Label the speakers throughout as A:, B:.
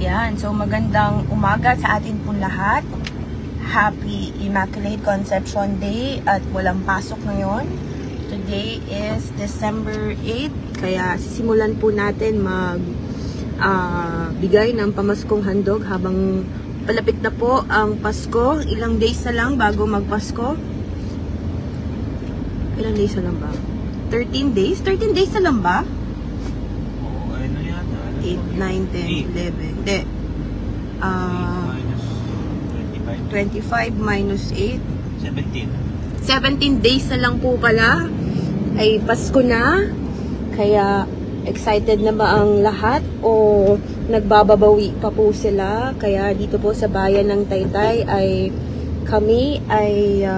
A: Yan, so magandang umaga sa atin pong lahat. Happy Immaculate Conception Day at walang pasok ngayon. Today is December 8, kaya sisimulan po natin bigay ng pamaskong handog habang palapit na po ang Pasko. Ilang days na lang bago magpasko. Ilang days na lang ba? 13 days? 13 days na lang ba? 8, 9, 10, 11. Hindi. 25 minus 8. 17 days na lang po pala. Ay Pasko na. Kaya excited na ba ang lahat? O nagbababawi pa po sila? Kaya dito po sa bayan ng Taytay ay kami ay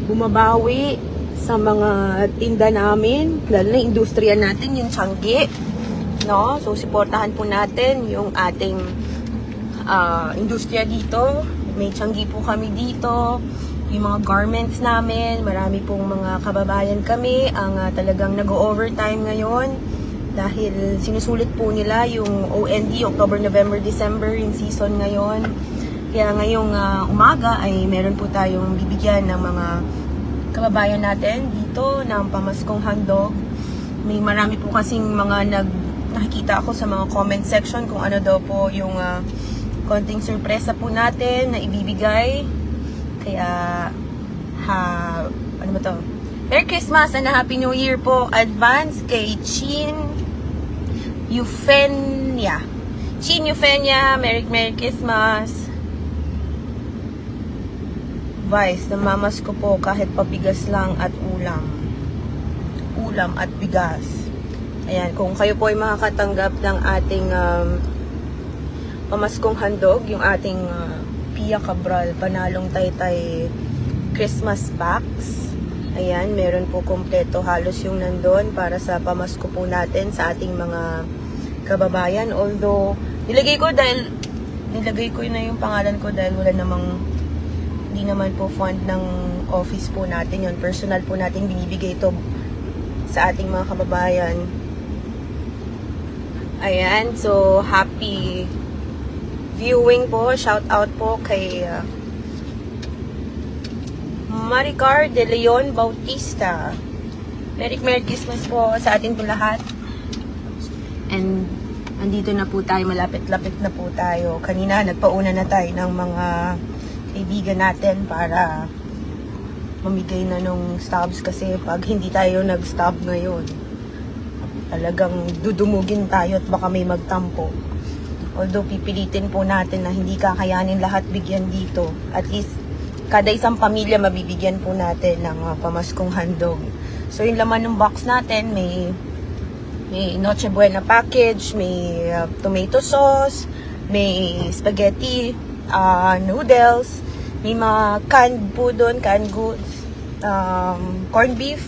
A: bumabawi sa mga tinda namin. Lalo na industriya natin, yung Tiangge. No? So, suportahan po natin yung ating industriya dito. May Tiangge po kami dito. Yung mga garments namin. Marami pong mga kababayan kami ang talagang nag-overtime ngayon. Dahil sinusulit po nila yung OND, October, November, December, yung season ngayon. Kaya ngayong umaga ay meron po tayong bibigyan ng mga kababayan natin dito ng pamaskong handog. May marami po kasing mga nakikita ako sa mga comment section kung ano daw po yung konting sorpresa po natin na ibibigay. Kaya, ano ba to? Merry Christmas and Happy New Year po advance kay Chin Eufenia. Chin Eufenia, Merry Christmas. Vice, namamas ko po kahit pabigas lang at ulam. Ulam at bigas. Ayan, kung kayo po ay makakatanggap ng ating pamaskong handog, yung ating Pia Cabral Panalong Taytay Christmas Box. Ayan, meron po kompleto halos yung nandun para sa pamasko po natin sa ating mga kababayan. Although, nilagay ko na yung pangalan ko dahil wala namang, hindi naman po fund ng office po natin yun. Personal po natin binibigay ito sa ating mga kababayan. Ayan, so happy viewing po. Shout out po kay Maricar de Leon Bautista. Merry Christmas po sa atin po lahat. And andito na po tayo, malapit-lapit na po tayo. Kanina nagpauna na tayo ng mga kaibigan natin para mamigay na nung stubs kasi pag hindi tayo nag-stub ngayon, talagang dudumugin tayo at baka may magtampo. Although pipilitin po natin na hindi kakayanin lahat bigyan dito. At least kada isang pamilya mabibigyan po natin ng pamaskong handog. So yung laman ng box natin, may Noche Buena package, may tomato sauce, may spaghetti, noodles, may mga canned po doon, canned goods, corned beef.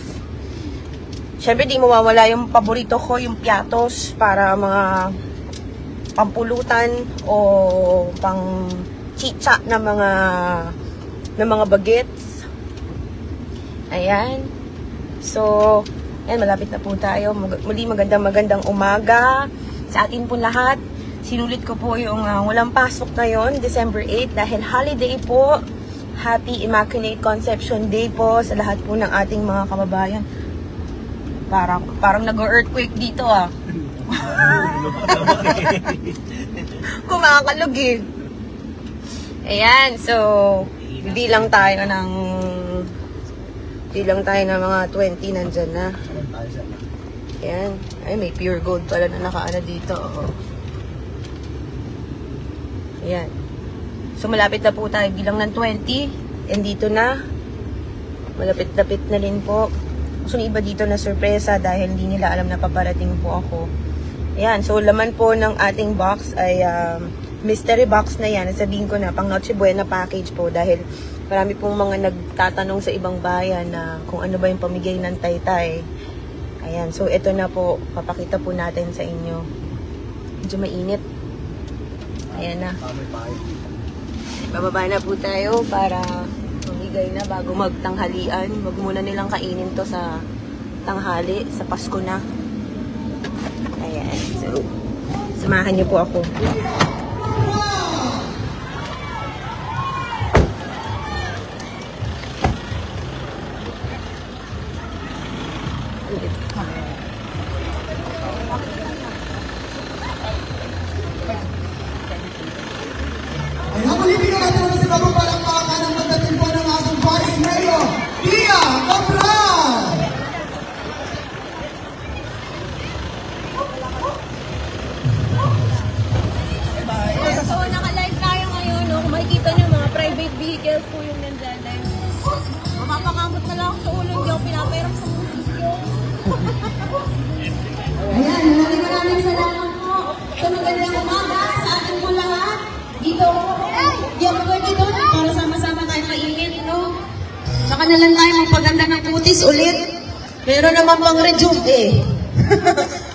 A: Siyempre, di mawawala yung paborito ko, yung piatos, para mga pampulutan o pang chicha na mga bagets. Ayan. So, ayan, malapit na po tayo. Muli magandang umaga sa atin po lahat. Sinulit ko po yung walang pasok ngayon, December 8, dahil holiday po. Happy Immaculate Conception Day po sa lahat po ng ating mga kababayan. Parang nag-earthquake dito Kumakalog eh. Ayan, so bilang tayo ng mga 20 nandyan na. Ayan. Ay, may pure gold pala na nakaano dito. Ayan. So malapit na po tayo bilang ng 20. And dito na. Malapit-lapit na rin po. So, iba dito na sorpresa dahil hindi nila alam na paparating po ako. Ayan, so laman po ng ating box ay mystery box na yan. Sabihin ko na, pang Noche Buena package po dahil marami pong mga nagtatanong sa ibang bayan na kung ano ba yung pamigay ng Taytay. Ayan, so ito na po, papakita po natin sa inyo. Medyo mainit. Ayan na. Bababa na po tayo para mamigay na bago magtanghalian. Wag muna nilang kainin to sa tanghali, sa Pasko na. Ayan. So, samahan niyo po ako. Bigas po yung nandyan. Mapapakamot na lang ako sa ulo niyo. Pinapairap sa musisyo.
B: Ayan, maraming salamat po sa magandang umaga sa ating po lahat. Dito, di ako pwede doon para sama-sama tayo mainit, no? Saka na lang tayo magpaganda ng kutis ulit. Meron naman pang rejuve eh.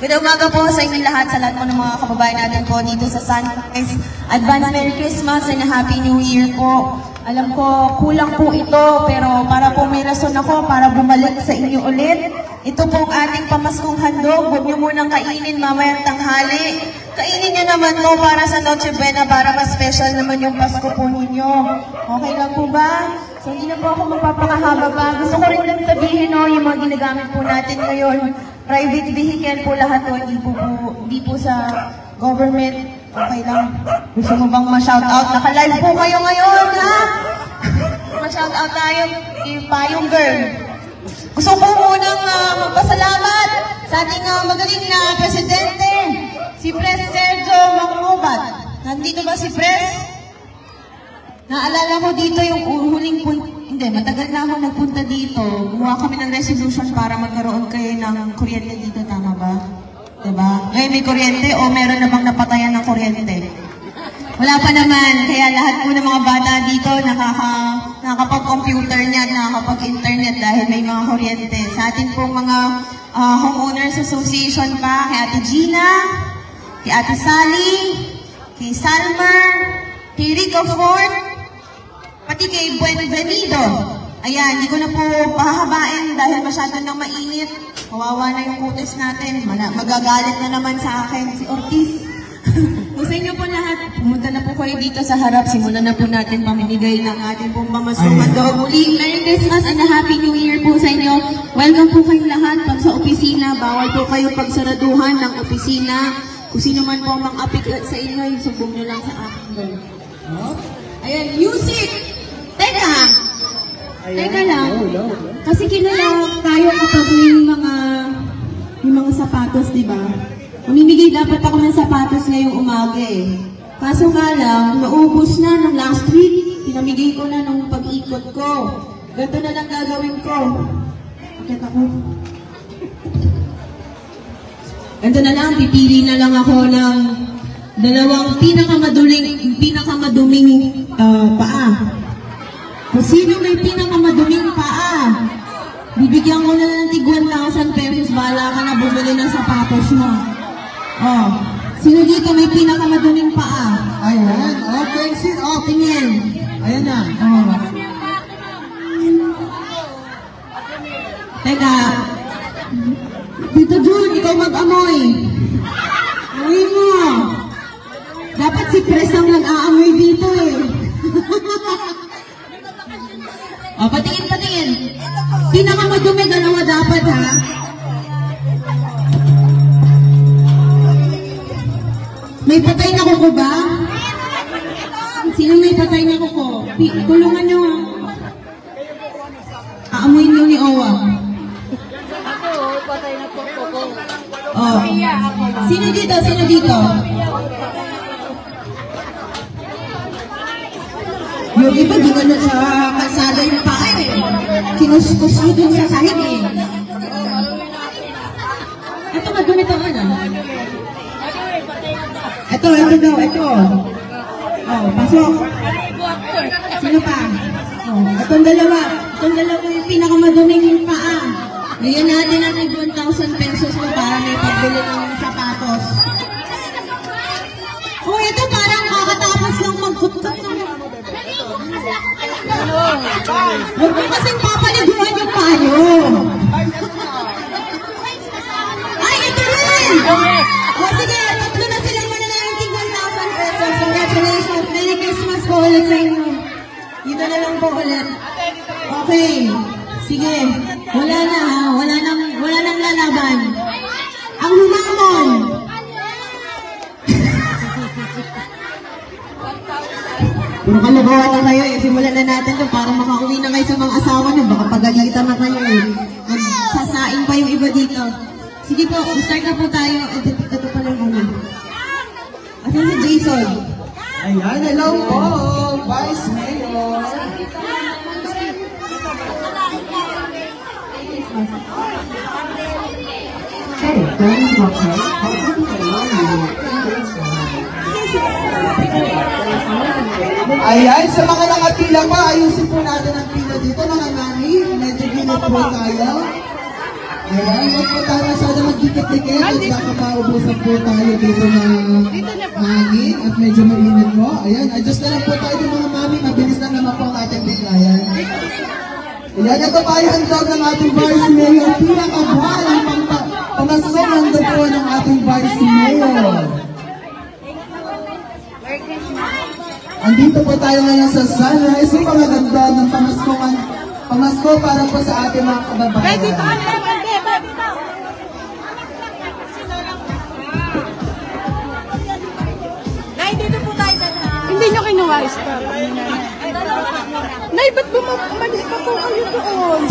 B: Good umaga po sa inyo lahat, sa lahat po ng mga kababayan natin po dito sa Sunrise. Advance Merry Christmas and Happy New Year po. Alam ko, kulang po ito, pero para po may rason ako para bumalik sa inyo ulit. Ito po ang ating pamaskong handog. Huwag niyo munang kainin mamayang tanghali. Kainin niyo naman to para sa Noche Buena, para mas special naman yung Pasko po ninyo. Okay lang po ba? So hindi na po ako magpapakahaba pa. Gusto ko rin lang sabihin, no, yung mga ginagamit po natin ngayon. Private vehicle po lahat po, hindi po sa government. Okay lang. Gusto mo bang ma-shoutout? Naka-live po kayo ngayon, ha? Ma-shoutout tayo kay Payong Girl. Gusto ko munang magpasalamat sa ating magaling na presidente, si Pres Sergio Macmubat. Nandito ba si Pres? Naalala ko dito yung huling punta. Hindi, matagal na ako nagpunta dito. Gumawa kami ng resolution para magkaroon kayo ng kuryente dito, tama ba? Diba? Ngayon may kuryente o meron na bang napatayan ng kuryente? Wala pa naman. Kaya lahat po ng mga bata dito nakakapag-computer niya, nakakapag-internet dahil may mga kuryente. Sa atin pong mga homeowners association pa, kay Ate Gina, kay Ate Sally, kay Salmer, kay Rico Ford, pati kay Buenvenido. Ayan, hindi ko na po pahahabain dahil masyado nang mainit. Kawawa na yung kutis natin. Magagalit na naman sa akin si Ortiz. Kung sa inyo po lahat, pumunta na po kayo dito sa harap. Simulan na po natin pamimigay ng ating pong pamaskong handog. Muli, Merry Christmas and a Happy New Year po sa inyo. Welcome po kayong lahat pag sa opisina. Bawal po kayo pagsaraduhan ng opisina. Kung sino man po mang apik sa inyo, isubong nyo lang sa akin. Ayan, music! Teka! Teka lang. Kasi kilala tayo kapag may mga sapatos, di ba? Mamimigay dapat ako ng sapatos ngayong umaga eh. Kaso nga lang, naubos na ng last week. Pinamigay ko na nung pag-ikot ko. Ganito na lang gagawin ko. Bakit ako? Ganito na lang, pipili na lang ako ng dalawang pinakamaduming paa. Kung sino may pinakamaduming paa, bibigyan ko na ng tig 1,000 pesos, bahala ka na bumili ng sapatos mo. Oh, sino dito may pinakamaduming paa? Ayan, okay, tingin. Ayan na. Oh. Teka, Dito Jun, ikaw mag-amoy. Amoy mo. Dapat si Pres ang nag-aamoy dito eh. O, patingin. Pinakamadumi, dalawa dapat ha. May patay na kuko ba? Sino may patay na kuko? Tulungan nyo ha. Aamoy nyo ni Owa.
A: Ako, patay na kuko.
B: Oh. Sino dito? Yung iba, di na sa kalsada yung paa eh. Kinuskus nyo dun sa sahig eh. Ito, madumi ito ano? Ito daw. Oh, pasok. Sino pa? Oh, itong dalawa yung pinakamaduming paa. Bigyan natin ang 1,000 pesos mo para may pagbili ng sapatos. Oh, ito parang kakatapos lang magkutkot ng... Huwag mo kasing papaliguan yung payo. Ay, ito rin! O sige, tatlo na silang mananayang 1,000 pesos. Congratulations! Merry Christmas po ulit sa inyo. Dito na lang po ulit. Okay. Sige. Wala na ha. Wala nang lalaban. Ang humamon. Puro kalabawan na kayo eh. Simulan na natin ito para makauwi na kayo sa mga asawa niyo. Baka pagalitan na kayo eh. Magsasain pa yung iba dito. Sige po, start na po tayo. Ito pala yung ano. Asan si Jason?
C: Ayan, hello po, Vice Mayor. Ayan, sa mga nakapila pa, ayusin po natin ang pila dito, mga mami. Medyo ginit po tayo. Ayan, huwag po tayo masyado magdikit-dikit at baka maubusan po tayo dito ng hangin at medyo mainit po. Ayan, adjust na lang po tayo ng mga mami. Mabilis lang naman po ang ating biglayan. Ayan, ito pa yung handog ng ating Vice Mayor. Pinakabahal ang pamasok handog po ng ating Vice Mayor. Andito po tayo ngayon sa sunrise. Yung mga ganda ng pamasko para po sa ating mga kababayan.
A: Dito po tayo sa
D: Hindi nyo kinuha star. Nay, ba't umalis pa po kayo doon?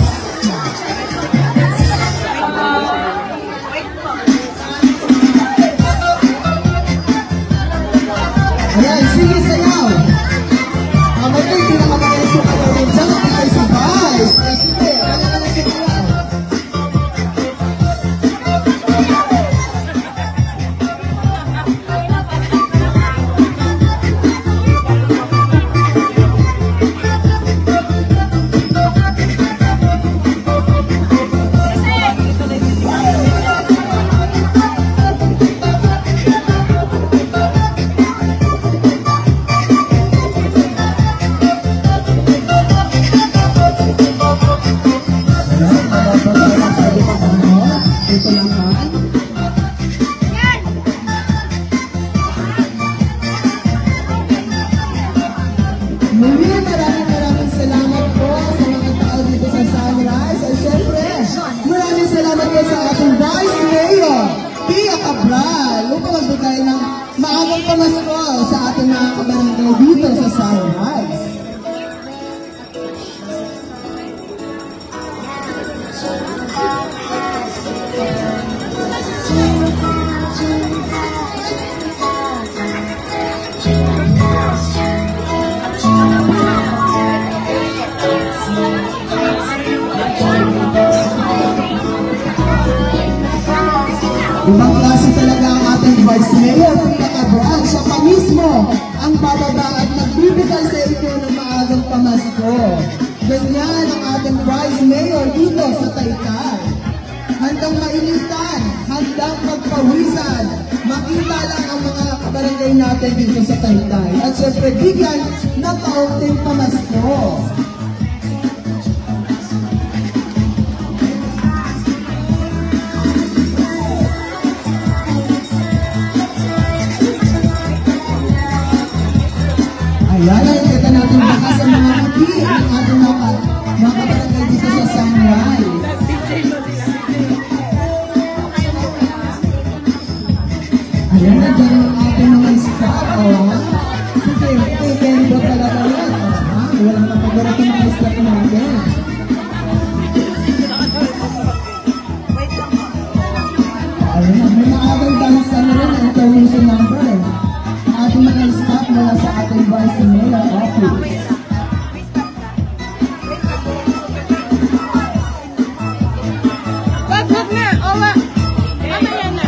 C: Ayan, sige sayaw. Kamatay, pinakamagaling sa kayo. Diyan ka tayo sa bahay. Sige, maraming salamat po sa mga tao dito sa Sunrise. At syempre, maraming salamat po sa ating Vice Mayor, Pia Cabral, upang magbigay ng maagang pamasko sa ating mga kabarangay dito sa Sunrise. Ibang klase talaga ang ating Vice Mayor, Pia Cabral. Siya pa mismo ang bababa at nagbibigay sa inyo ng maagang pamasko. Ganyan ang ating Vice Mayor dito sa Taytay. Handang mainitan, handang magpawisan. Makita lang ang mga kabarangay natin dito sa Taytay. At syempre, bigyan ng kaunting pamasko. Ayan, nakikita natin baka sa mga mati ang ating mga kabarangay dito sa Sunrise. Ayan, nandiyan ang ating mga staff. Sige, very good talaga yan. Walang kapagarat ng mga staff natin. Ayan, may maagang dansa na rin ang information number. Ating mga staff mula sa ating Vice Mayor Office.
D: Wag na! Owa! Mamaya na!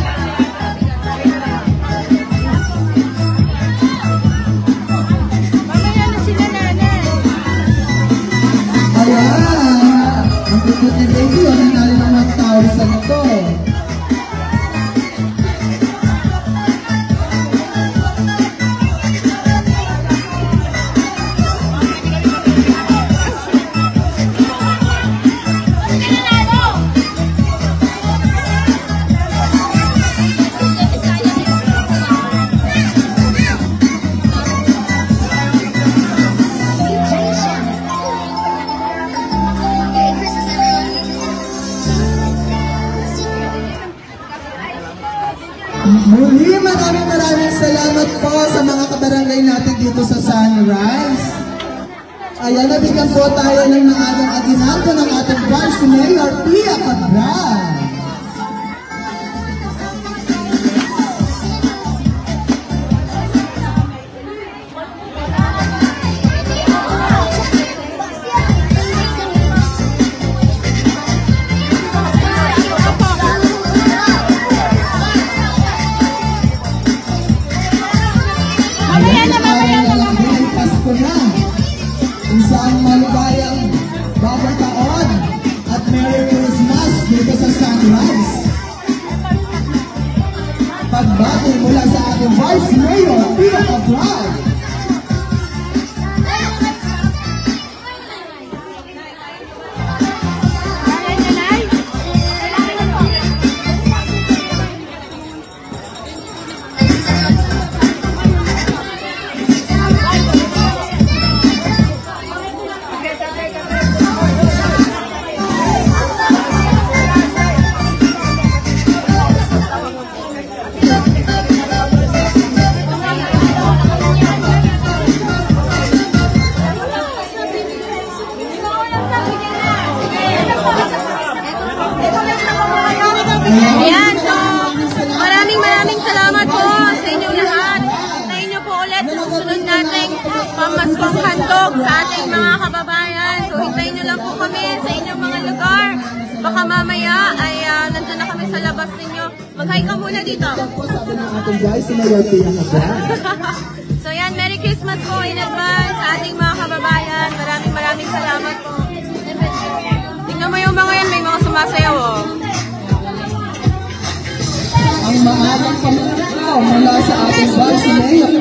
D: Mamaya na sila nanay!
C: Ayan! Ang tukot ni Baby, ang nali ng 1,000 ito. Muli, maraming salamat po sa mga kabarangay natin dito sa Sunrise. Ayan, nabigyan po tayo ng maagang aginaldo ng ating Vice Mayor, Pia Cabral. ating Vice Mayor, Pia Cabral.
A: Ayan, so maraming salamat po sa inyong lahat. Sa inyo po ulit sa susunod nating pamaskong handog sa ating mga kababayan. So hintayin nyo lang po kami sa inyong mga lugar. Baka mamaya ay nandun na kami sa labas ninyo. Mag-hi ka muna dito.
C: Sabi ng ating Vice Mayor, Pia Cabral.
A: So yan, Merry Christmas po in advance sa ating mga kababayan. Maraming salamat po. Tingnan mo yung mga yan, may mga sumasayaw oh.
C: Ang maagang pamilya mula sa ating Vice Mayor,